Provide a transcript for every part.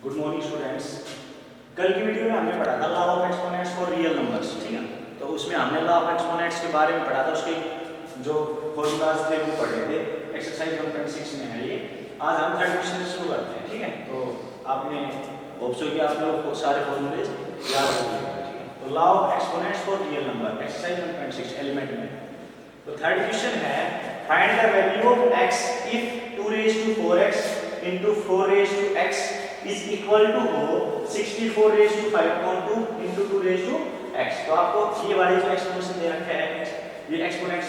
Good morning students. कल की video में हमने पढ़ा था law of exponents for real numbers, ठीक है। तो उसमें हमने लॉ ऑफ एक्सपोनेंट्स के बारे में पढ़ा था, उसके जो फॉर्मूलाज थे वो पढ़े थे। एक्सरसाइज 1.6 में है ये। आज हम थर्ड क्वेश्चन शुरू करते हैं, ठीक है। तो आपने होप सो कि आप लोग सारे फॉर्मूले याद रखिएगा, ठीक है। तो law of exponents for real number exercise 1.6 element में। तो थर्ड क्वेश्चन है find the value of x if 2 raised to 4x into 4 raised to x is equal to 64 raised to 5.2 into 2 raised to x। तो आपको ये वाले जो exponential दे रखे हैं, ये एक्सपोनेंट्स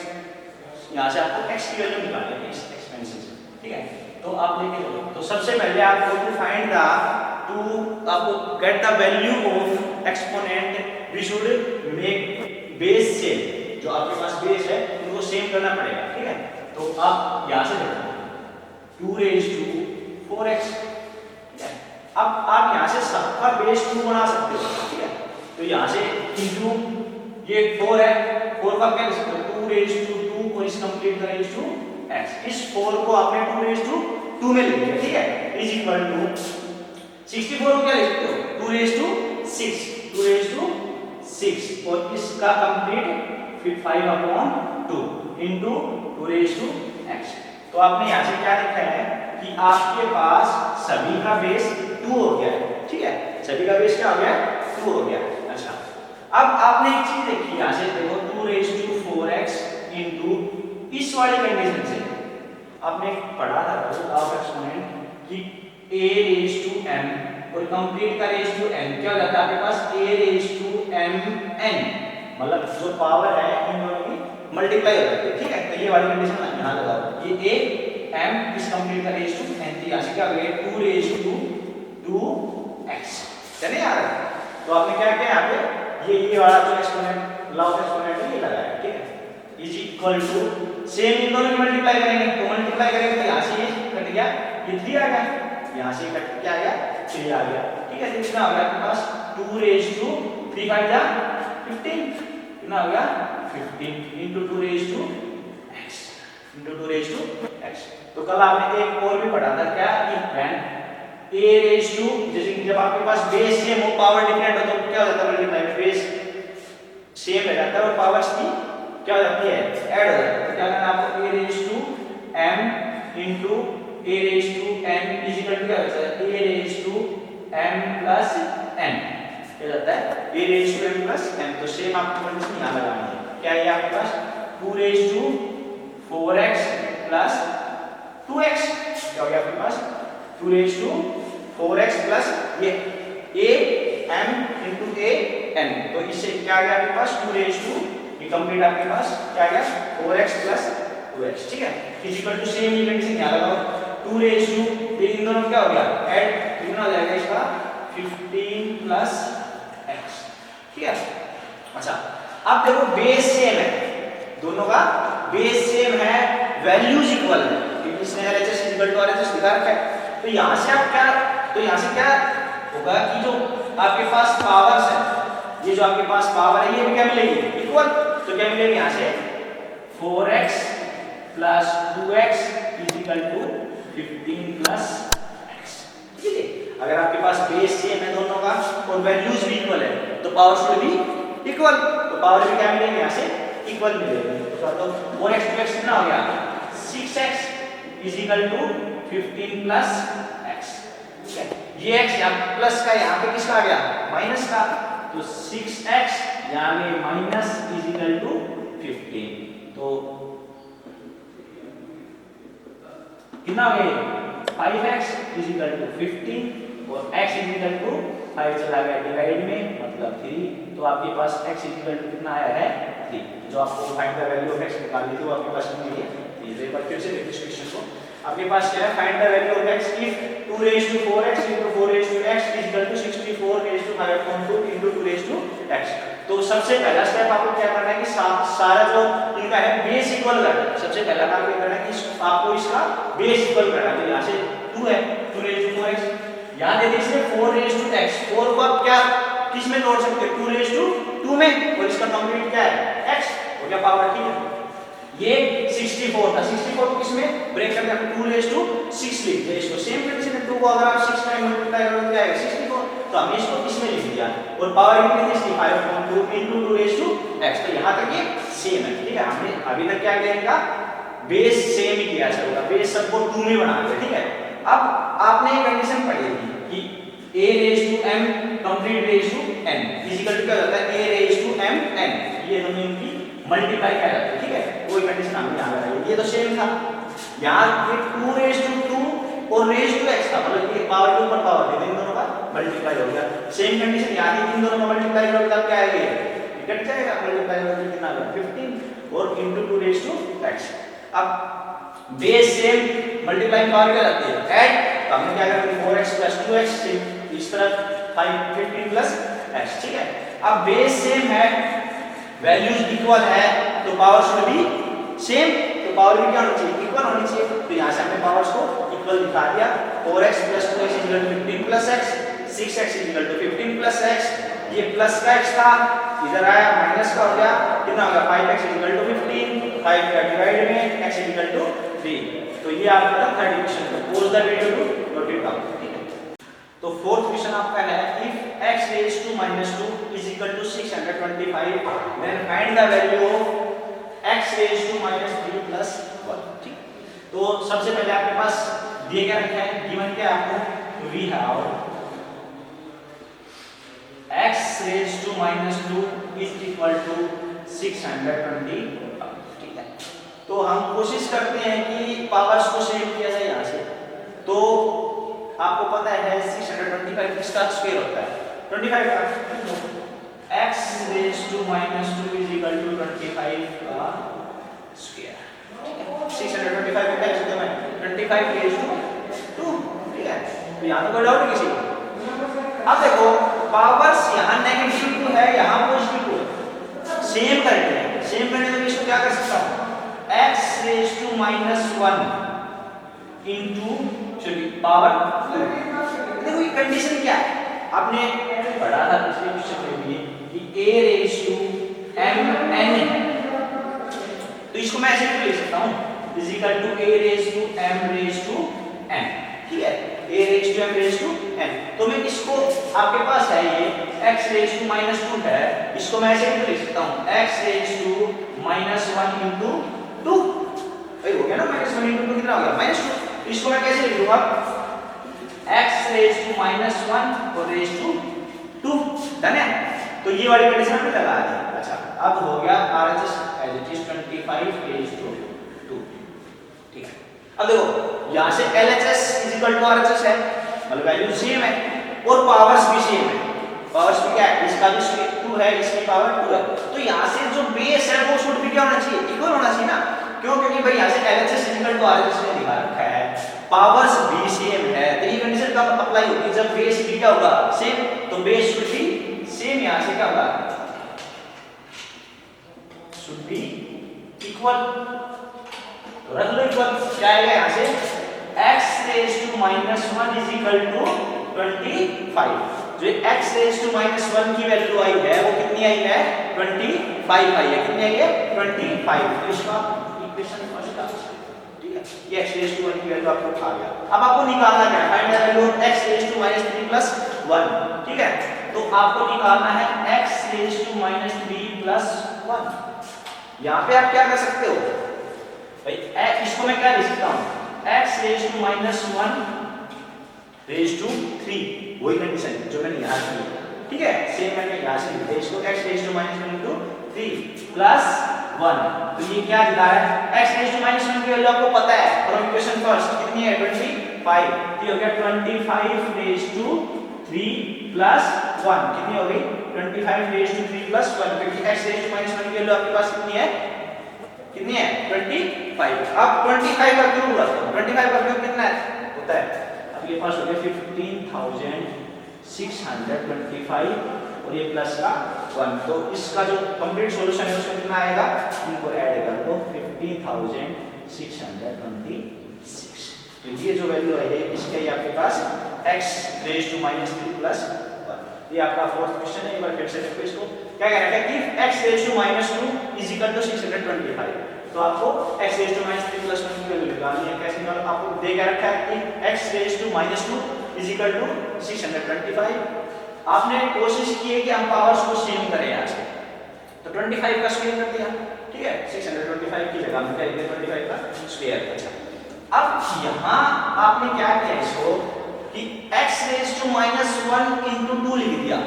यहाँ से आपको x की वैल्यू निकालनी है इस एक्सपेंशन से, ठीक है। तो आप लेके चलो। तो सबसे पहले आपको टू फाइंड द आपको get the value of exponent we should make base same. जो आपके पास बेस है उनको सेम करना पड़ेगा, ठीक है। तो आप यहाँ से देखो 2 raised to 4x, ठीक है। अब आप यहाँ से सबका बेस 2 बना सकते हो, ठीक है। तो यहाँ से इंटू ये 4 है, 4 का क्या लिख सकते हो 2 raised to 2 और इस कंप्लीट का raised to x। इस 4 को आपने 2 raised to 2 में लिख दिया, ठीक है। इज इक्वल टू 64 को क्या लिख सकते हो 2 raised to 6, 2 raised to 6 और इसका कंप्लीट फिर 5/2 into 2 raised to x। तो आपने यहाँ से क्या लिखा है कि आपके पास सभी का बेस 2 हो गया है, ठीक है। सभी का बेस क्या हो गया 2 हो गया। अच्छा, अब आपने एक चीज देखी, यहाँ से देखो 2 raised to 4x into इस वाली कंडीशन से आपने पढ़ा था लॉ ऑफ एक्सपोनेंट कि a raised to m और कंप्लीट का raised to n क्या हो जाता है आपके पास a raised to mn, मतलब जो पावर है इन दोनों की मल्टीप्लाई हो जाती है, ठीक है। तो ये वाली कंडीशन यहाँ लगाओ, ये a m इस कंप्लीट का रेज टू n थी, यहाँ से क्या हो गया 2 raised to 2x, चलिए यार। तो आपने क्या किया यहाँ पे ये वाला जो एक्सपोनेंट लॉ ऑफ एक्सपोनेंट है ये लगाया, ठीक है। इज इक्वल टू सेम इन दोनों की मल्टीप्लाई करेंगे, तो मल्टीप्लाई करेंगे तो यहाँ से ये कट गया, ये 3 आ गया, यहाँ से कट क्या आ गया 3 आ गया, ठीक है। कितना हो गया आपके पास 2 raised to 3 का क्या 15, कितना हो गया 15 into 2 raised to x into 2 raised to x। तो कल आपने एक और भी पढ़ा था क्या कि when a raised to, जैसे कि जब आपके पास बेस सेम हो पावर डिफरेंट हो तो क्या हो जाता है मल्टीप्लाई में बेस सेम रह जाता है और पावर्स की क्या हो जाती है ऐड हो जाती है। तो क्या करना आपको a raised to m into a raised to n is equal to क्या होता है a raised to m plus n क्या जाता है a raised to m plus n। तो सेम आपको कंडीशन यहाँ लगानी है, क्या है आपके पास 2 raised to 4x plus 2x, क्या हो गया आपके पास 2 raised to 4x plus ये a m into a n। तो इससे क्या आ गया आपके पास 2 raised to ये कंप्लीट आपके पास क्या आ गया 4x plus 2x, ठीक है। इक्वल टू सेम ये कंडीशन यहाँ लगाओ 2 raised to ये इन दोनों क्या हो गया ऐड कितना हो जाएगा इसका 15 plus x, ठीक है। अच्छा, अब देखो बेस सेम है, दोनों का बेस सेम है, वैल्यूज इक्वल है, क्योंकि इसने LHS इक्वल टू RHS लिखा रखा है। तो यहाँ से आप क्या, तो यहाँ से क्या होगा कि जो आपके पास पावर्स है, ये जो आपके पास पावर है ये भी क्या मिलेगी इक्वल। तो क्या मिलेगी यहाँ से 4x plus 2x is equal to 15 plus x, ठीक है। अगर आपके पास बेस सेम है दोनों का और वैल्यूज भी इक्वल है तो पावर शुड भी इक्वल, तो पावर भी क्या मिलेगी यहाँ से इक्वल मिलेगी। तो 4x 2x कितना हो गया 6x is equal to 15 plus x, ठीक है। ये x यहाँ प्लस का यहाँ पे किसका आ गया माइनस का, तो 6x यहाँ में माइनस is equal to 15। तो कितना हो गया 5x is equal to 15 और x is equal to 5 चला गया डिवाइड में मतलब 3। तो आपके पास x is equal to कितना आया है 3। जो आपको find the value of x निकालनी थी वो आपके पास नहीं है। ये एक बार फिर से देखिए इस क्वेश्चन को, आपके पास क्या है find the value of x if 2 raised to 4x into 4 raised to x is equal to 64 raised to 5.2 into 2 raised to x। तो सबसे पहला स्टेप आपको क्या करना है कि सारा जो इनका है बेस इक्वल करना है। सबसे पहला काम ये करना है कि आपको इसका बेस इक्वल करना है। तो यहाँ से 2 है 2 raised to 4x, यहाँ दे दीजिए 4 raised to x, 4 को आप क्या किस में तोड़ सकते हैं 2 raised to 2 में, और इसका कंप्लीट क्या है x हो गया पावर, ठीक है। ये 64 था, 64 को किसमें ब्रेक करके 2 raised to 6 लिख दिया। इसको सेम कंडीशन है 2 को अगर आप 6 टाइम मल्टीप्लाई करोगे क्या तो हमने इसको इसमें लिख दिया और पावर कितनी थी 5/2 into 2 raised to x। तो यहाँ तक ये सेम है, ठीक है। हमने अभी तक क्या किया, इनका बेस सेम ही किया चलेगा, बेस सबको 2 में बना दिया, ठीक है। अब आपने ये कंडीशन पढ़ी थी कि a raised to m complete raised to n equal to क्या होता है a raised to m n, ये दोनों इनकी मल्टीप्लाई किया जाता है, ठीक है। कोई कंडीशन हमने यहाँ लगाई, ये तो सेम था। यहाँ ये 2 raised to 2 और raised to x था, मतलब ये पावर 2 पर पावर दे इन दोनों का मल्टीप्लाई हो गया। सेम कंडीशन यहाँ थी, इन दोनों का मल्टीप्लाई करोगे तब क्या आएगा, कट जाएगा, मल्टीप्लाई करोगे कितना आएगा 15 और into 2 raised to x। अब बेस सेम मल्टीप्लाई पावर क्या रहती है ऐड, तो हमने क्या करेंगे 4x + 2x इस तरफ 15 + x, ठीक है। अब बेस सेम है, वैल्यूज इक्वल है, तो पावर शुड भी सेम, तो पावर भी क्या होनी चाहिए, इक्वल होनी चाहिए। तो यहाँ से हमने पावर्स को इक्वल दिखा दिया, 4x + 2x = 15 + x, 6x = 15 + x, ये प्लस का x था, इधर आया माइनस का हो गया, कितना होगा 5x = 15, 5 का डिवाइड में x = 3। तो ये आपका थर्ड इक्वेशन है। Pause the video to note it down, ठीक है। तो फोर्थ क्वेश्चन आपका है if x raised to -2 = 625 then find the value of x raised to -3 + 1, ठीक। तो सबसे पहले आपके पास दिए क्या रखा है, गिवन क्या है आपको, we have x raised to -2 = 625, ठीक है। तो हम कोशिश करते हैं कि पावर्स को सेम किया जाए यहाँ से। तो आपको पता है 625 किसका स्क्वायर होता है, 25 का। x raised to -2 = 25 का स्क्वायर, ठीक है। 625 का क्या लिखते हैं, 25 raised to 2, ठीक है। तो यहाँ तो कोई डाउट नहीं किसी को। अब देखो पावर्स यहाँ -2 है, यहाँ +2 है, सेम करते हैं। सेम करने के लिए इसको क्या कर सकता हूँ, x raised to -1 into power 2। देखो ये कंडीशन क्या है, आपने पढ़ा था पिछले क्वेश्चन में भी कि a raised to m n, तो इसको मैं ऐसे भी लिख सकता हूँ = a raised to m raised to n, ठीक है। a raised to m raised to n, तो मैं इसको आपके पास है ये x raised to -2 है, इसको मैं ऐसे भी लिख सकता हूँ x raised to -1 into 2, भाई हो गया ना, -1 into 2 कितना हो गया -2। इसको मैं कैसे लिख दूंगा, x raised to -1 और raised to 2, डन है। तो ये वाली कंडीशन हमने लगा दी। अच्छा अब हो गया RHS as it is 25 raised to 2, ठीक है। अब देखो यहाँ से LHS = RHS है, मतलब वैल्यू सेम है और पावर्स भी सेम है। पावर्स भी क्या है, इसका भी 2 है, इसकी पावर 2 है, तो यहाँ से जो बेस है वो शुड भी क्या होना चाहिए, इक्वल होना चाहिए ना। क्यों, क्योंकि भाई यहाँ से LHS = RHS में दिखा रखा है, पावर्स भी सेम है, तो ये कंडीशन कब अप्लाई होगी, जब बेस भी क्या होगा सेम, तो बेस शुड बी सेम, यहाँ से क्या होगा शुड बी इक्वल, तो रख लो इक्वल। क्या आएगा यहाँ से x raised to -1 = 25, जो x raised to -1 की वैल्यू आई है वो कितनी आई है 25 आई है, कितनी आई है 25, तो इसका इक्वेशन फर्स्ट का, ठीक है। ये x raised to 1 की वैल्यू आपको आ गया। अब आपको निकालना क्या है, find the value of x raised to -3 + 1, ठीक है। तो आपको निकालना है x raised to -3 + 1। यहाँ पे आप क्या कर सकते हो भाई, इसको मैं क्या लिख सकता हूँ, x raised to -1 raised to 3, वही कंडीशन जो मैंने यहाँ की, ठीक है। सेम मैंने यहाँ से लिखा है इसको x raised to -1 into 3 + 1, तो ये क्या दिखा है, x raised to -1 की वैल्यू आपको पता है फ्रॉम इक्वेशन फर्स्ट कितनी है 25, तो ये हो गया 25 raised to 3 + 1, कितनी हो गई 25 raised to 3 + 1, क्योंकि x raised to -1 की वैल्यू आपके पास कितनी है 25। अब 25 का क्यूब होगा, 25 का क्यूब कितना होता है, अब ये पास हो गया 15,625 और ये प्लस का 1, तो इसका जो कंप्लीट सॉल्यूशन है उसमें कितना आएगा, इनको ऐड कर दो 15,626, तो ये जो वैल्यू है इसके आपके पास x raised to -3 + 1, ये आपका फोर्थ क्वेश्चन है। एक बार फिर से देखो इसको, क्या कह रहा है कि x raised to -2 = 625, तो आपको x raised to -3 + 1 की वैल्यू निकालनी है। कैसे निकालो, आपको दे क्या रखा है कि x raised to -2 = 625 आपने कोशिश की है कि हम पावर्स को सेम करें यहाँ से, तो 25 का स्क्वायर कर दिया, ठीक है, 625 की जगह हमने क्या लिखा 25 का स्क्वायर। अच्छा अब यहाँ आपने क्या किया इसको कि x रेज़ टू -1 into 2 लिख दिया,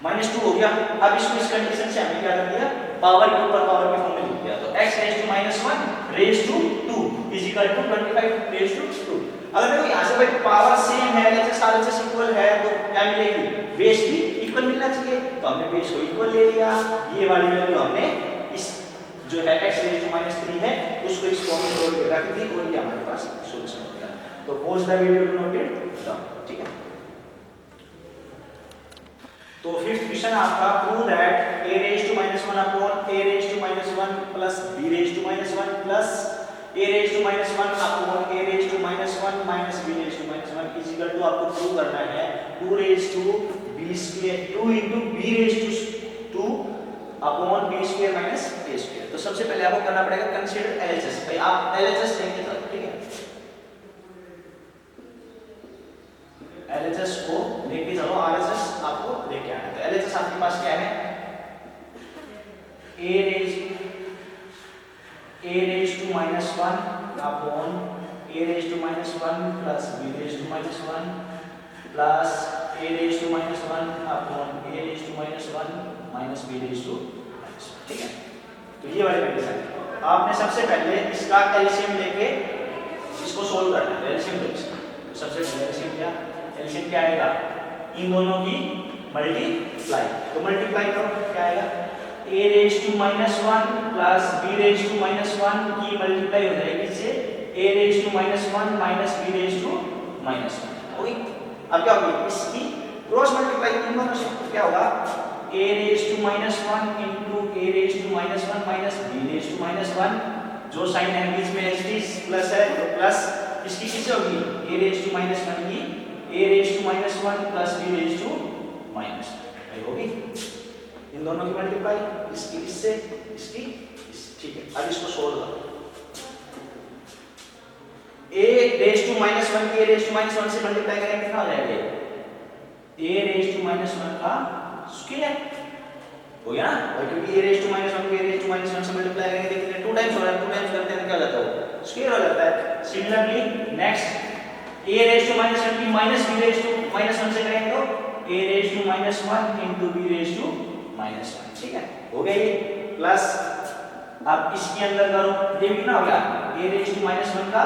-2 हो गया। अब इसको इस कंडीशन से हमने क्या कर दिया, पावर के ऊपर पावर के फॉर्म में लिख दिया, तो x raise to -1 raise to 2 is equal to 25 raise to 2। अगर देखो यहाँ से भाई पावर सेम है, लेकिन RHS इक्वल है, तो क्या मिलेगी, बेस भी इक्वल मिलना चाहिए, तो हमने बेस को इक्वल ले लिया। ये वाली वैल्यू हमने इस जो है x रेज़ टू -3 है उसको इस फॉर्म में तोड़ के रख दी और ये हमारे पास सॉल्यूशन हो गया। तो pause the video to note it down, ठीक है। तो फिफ्थ क्वेश्चन आपका prove that a raise to -1 upon a raise to -1 plus b raise to -1 plus a raise to -1 upon a raise to -1 minus b raise to -1 is equal to आपको prove करना है 2 raise to b square 2 into b raise to 2 upon b square minus a square. तो सबसे पहले आपको करना पड़ेगा consider LHS, भाई आप LHS लेके चलो, ठीक है, LHS को लेके चलो, RHS आपको लेके आना है। तो LHS आपके पास क्या है, a raise to -1 upon a raise to -1 plus b raise to -1 plus a raise to -1 upon a raise to -1 minus b raise to -1, ठीक है। तो ये वाली कंडीशन है। आपने सबसे पहले इसका एलसीएम लेके इसको सोल्व करना है, एलसीएम लो इसका। तो सबसे पहले एलसीएम क्या आएगा, इन दोनों की मल्टीप्लाई, तो मल्टीप्लाई करो क्या आएगा, a raise to -1 plus b raise to -1 की मल्टीप्लाई हो जाएगी इससे a raise to -1 minus b raise to -1 होगी। अब क्या होगी, इसकी क्रॉस मल्टीप्लाई इन दोनों से, क्या होगा a raise to -1 into a raise to -1 minus b raise to -1, जो साइन है बीच में एच प्लस है तो प्लस इसकी किससे होगी, a रेज़ टू -1 की a raise to -1 plus b raise to -1 होगी। इन दोनों की मल्टीप्लाई, इसकी इससे इसकी इस, ठीक है। अब इसको सोल्व करो, a रेज़ टू -1 के a रेज़ टू -1 से मल्टीप्लाई करेंगे कितना हो जाएगा, a रेज़ टू -1 का स्क्वायर हो गया ना, और क्योंकि a रेज़ टू -1 को a रेज़ टू -1 से मल्टीप्लाई करेंगे देखिए 2 टाइम्स हो रहा है, 2 टाइम्स करते हैं क्या हो जाता है, स्क्वायर हो जाता है। Similarly next a raise to -1 की माइनस b रेज़ टू -1 से करेंगे तो a raise to -1 into b raise to -1, ठीक है, हो गया ये। प्लस अब इसके अंदर करो, ये कितना हो गया, a रेज़ टू -1 का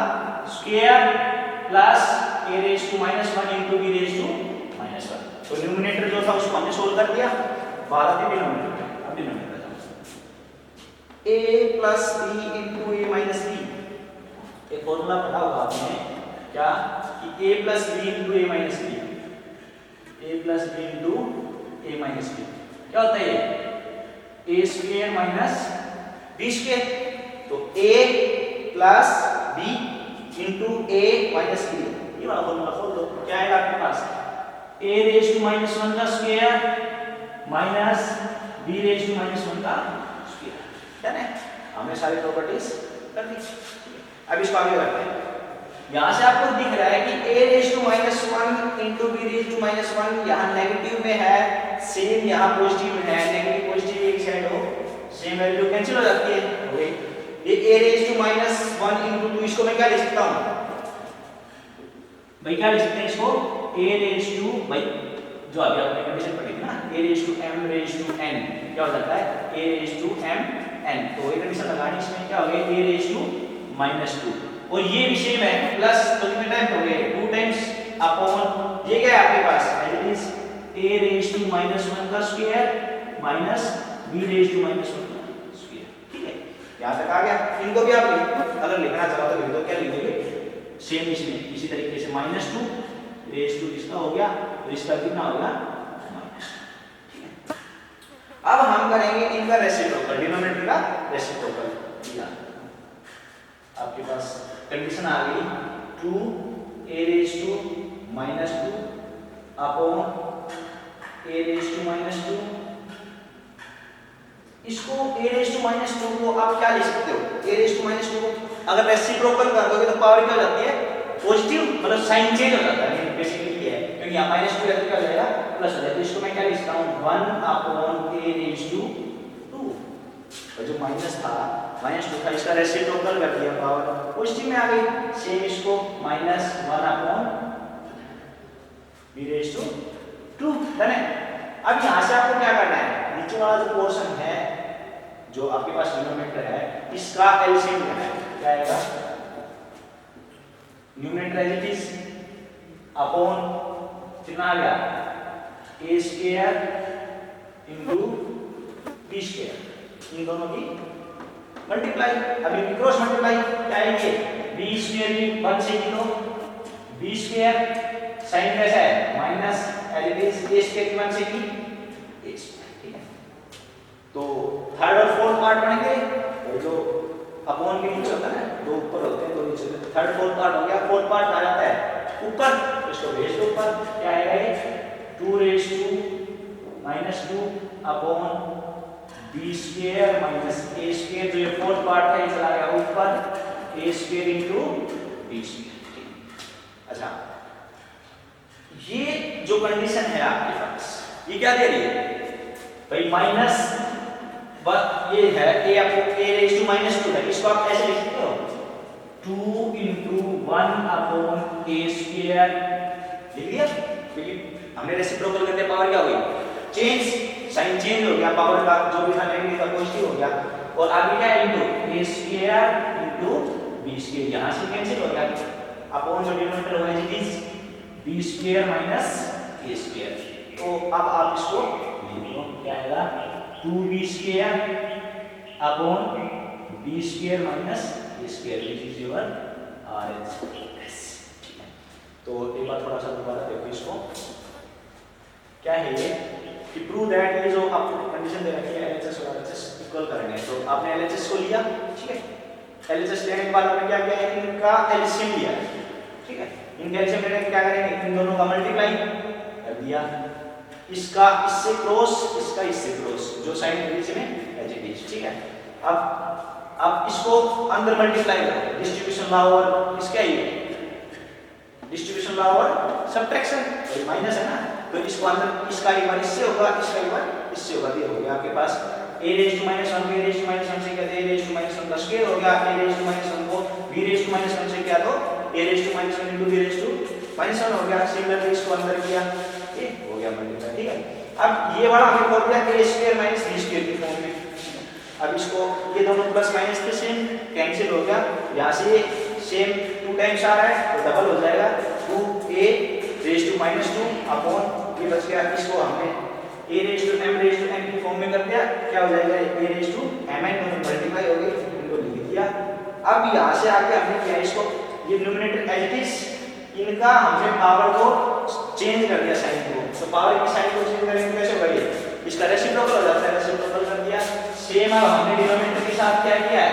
square plus a raise to -1 into b raise to -1। तो न्यूमरेटर जो था उसको हमने सोल्व कर दिया, 12 के डिनोमिनेटर, अब denominator a plus b into a minus b, एक फॉर्मूला पढ़ा होगा आपने क्या कि a plus b into a minus b, a plus b into a minus b क्या होता है, a square minus b square, तो a plus b into a minus b, ये वाला फॉर्मूला खोल दो, क्या आएगा आपके पास, a रेज़ टू -1 का square minus b raise to -1 का स्क्वायर, है ना, हमने सारी प्रॉपर्टीज कर दी। अब इसको आगे करते हैं, यहाँ से आपको दिख रहा है कि a raise to -1 into b raise to -1 यहाँ नेगेटिव में है, सेम यहाँ पॉजिटिव में है, नेगेटिव पॉजिटिव एक साइड हो, सेम वैल्यू कैंसिल हो जाती है, हो गई। ये a रेज़ टू -1 into 2, इसको मैं क्या लिख सकता हूँ भाई, क्या लिख सकते हैं इसको, a रेज़ टू, भाई जो अभी आपने कंडीशन पढ़ी थी ना, a raise to m raise to n क्या हो जाता है, a raise to m n, तो ये कंडीशन लगानी, इसमें क्या हो गया a रेज़ टू -2, और ये भी सेम है प्लस, तो कितने टाइम हो गए 2 टाइम्स अपॉन, ये क्या है आपके पास, as it is a raise to -1 का square minus b raise to -1 का स्क्वायर, ठीक है, यहाँ तक आ गया। इनको भी आप अगर लिखना चाहो तो लिख दो, क्या लिखोगे, सेम इसमें इसी तरीके से -2 रेज़ टू इसका हो गया, तो इसका कितना हो गया -2, ठीक है। अब हम करेंगे इनका रेसिप्रोकल, डिनोमिनेटर का रेसिप्रोकल दिया, आपके पास कंडीशन आ गई 2 a raise to -2 upon a raise to -2, इसको a रेज़ टू -2 को आप क्या लिख सकते हो, a रेज़ टू -2 को अगर रेसिप्रोकल कर दोगे तो पावर क्या हो जाती है, पॉजिटिव, मतलब साइन चेंज हो जाता है, बेसिकली ये है, क्योंकि क्योंकि यहाँ -2 है तो क्या हो जाएगा प्लस हो जाएगा। तो इसको मैं क्या लिखता हूँ 1/a⁴²। और जो माइनस था -2 था इसका रेसिप्रोकल कर दिया पावर पॉजिटिव में आ गई। सेम इसको -1/b⁴²। डन है। अब यहाँ से आपको क्या करना है, नीचे वाला जो पोर्शन है जो आपके पास न्यूमरेटर है इसका एलसीएम लेना है। क्या आएगा numerator as it is upon कितना आ गया a² इंटू b², इन दोनों की मल्टीप्लाई। अब इनकी क्रॉस मल्टीप्लाई क्या आएंगे b² भी 1 से की तो b² साइन कैसा है minus as it is a² की 1 से की a²। ठीक है, तो थर्ड और फोर्थ पार्ट बनेंगे और जो अपॉन के नीचे होता है ना, दो ऊपर होते हैं दो नीचे, थर्ड फोर्थ पार्ट हो गया। फोर्थ पार्ट आ जाता है ऊपर, इसको भेज दो ऊपर। क्या आएगा ये 2⁻² अपॉन b² माइनस a²। जो ये फोर्थ पार्ट है ये चला गया ऊपर a² इंटू b²। अच्छा, ये जो कंडीशन है आपके पास ये क्या दे रही है भाई माइनस ये है a⁻² है, इसको आप ऐसे लिख सकते हो 2 इंटू 1/a²। लिख दिया, क्योंकि हमने रेसिप्रोकल करते पावर क्या हुई चेंज, साइन चेंज हो गया, पावर का जो भी था नेगेटिव का पॉजिटिव हो गया। और आगे क्या है इंटू a² इंटू b², यहां से कैंसिल हो गया अपॉन जो डिनोमिनेटर होगा it is b² minus a²। तो अब आप इसको लिख लो, क्या आएगा 2b² upon b² minus a², which is your RHS। तो एक बार थोड़ा सा दोबारा देखो इसको, क्या है ये कि प्रूव दैट ये जो आपको कंडीशन दे रखी है LHS और RHS इक्वल करेंगे। तो आपने LHS को लिया, ठीक है, LHS लेने के बाद आपने क्या किया है इनका एलसीएम लिया, ठीक है। इनका एलसीएम लेने के क्या करेंगे इन दोनों का मल्टीप्लाई कर दिया, इसका इससे क्रॉस इसका इससे क्रॉस, जो साइन इंग्लिश में एज इट इज, ठीक है। अब इसको अंदर मल्टीप्लाई करो, डिस्ट्रीब्यूशन लॉ और इसका ही डिस्ट्रीब्यूशन लॉ और सब्ट्रैक्शन, तो माइनस है ना, तो इसको अंदर इसका एक बार इससे होगा, इसका एक बार इससे होगा, ये हो गया आपके पास a⁻⁻1 को a⁻⁻1 से क्या a⁻⁻1 का स्क्वायर हो गया, a⁻⁻1 को b⁻⁻1 से क्या तो a⁻⁻1 into b⁻⁻1 हो गया। सिमिलरली इसको अंदर किया, ये हो गया मल्टीप्लाई, ठीक है। अब ये वाला हमें फॉर्म दिया a² माइनस b² की फॉर्म में। अब इसको ये दोनों प्लस माइनस के सेम कैंसिल हो गया, यहाँ से सेम 2 टाइम्स आ रहा है तो डबल हो जाएगा 2a⁻² अपॉन ये बच गया, इसको हमने a⁻m की फॉर्म में कर दिया, क्या हो जाएगा a⁻mn दोनों मल्टीप्लाई हो गई, इनको लिख दिया। अब यहाँ से आके हमने किया इसको ये न्यूमरेटर एज इट इज, इनका हमने पावर को चेंज कर दिया साइन को, तो पावर की साइन को चेंज करेंगे कैसे होगा ये इसका रेसिप्रोकल हो जाता है, रेसिप्रोकल कर दिया। सेम अब हमने डिनोमिनेटर के साथ क्या किया है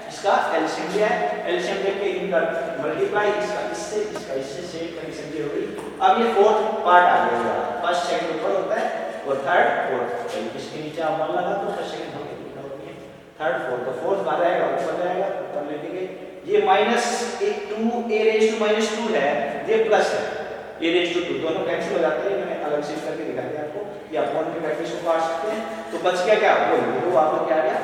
इसका एलसीएम लिया है, एलसीएम लेके इनका मल्टीप्लाई, इसका इससे सेम कंडीशन की हो गई। अब ये फोर्थ पार्ट आ गया, फर्स्ट सेकंड ऊपर होता है और थर्ड फोर्थ, इसके नीचे आप 1 लगा तो फर्स्ट सेकंड हो गया, थर्ड फोर्थ, तो फोर्थ आ जाएगा ऊपर जाएगा, ऊपर लेके गए ये माइनस 2a⁻² है, ये प्लस है a⁻², दोनों कैंसिल हो जाते हैं, मैंने अलग से करके दिखा दिया आपको, या अपॉन के करके इसको काट सकते हैं। तो बच गया क्या वो आपको क्या आ गया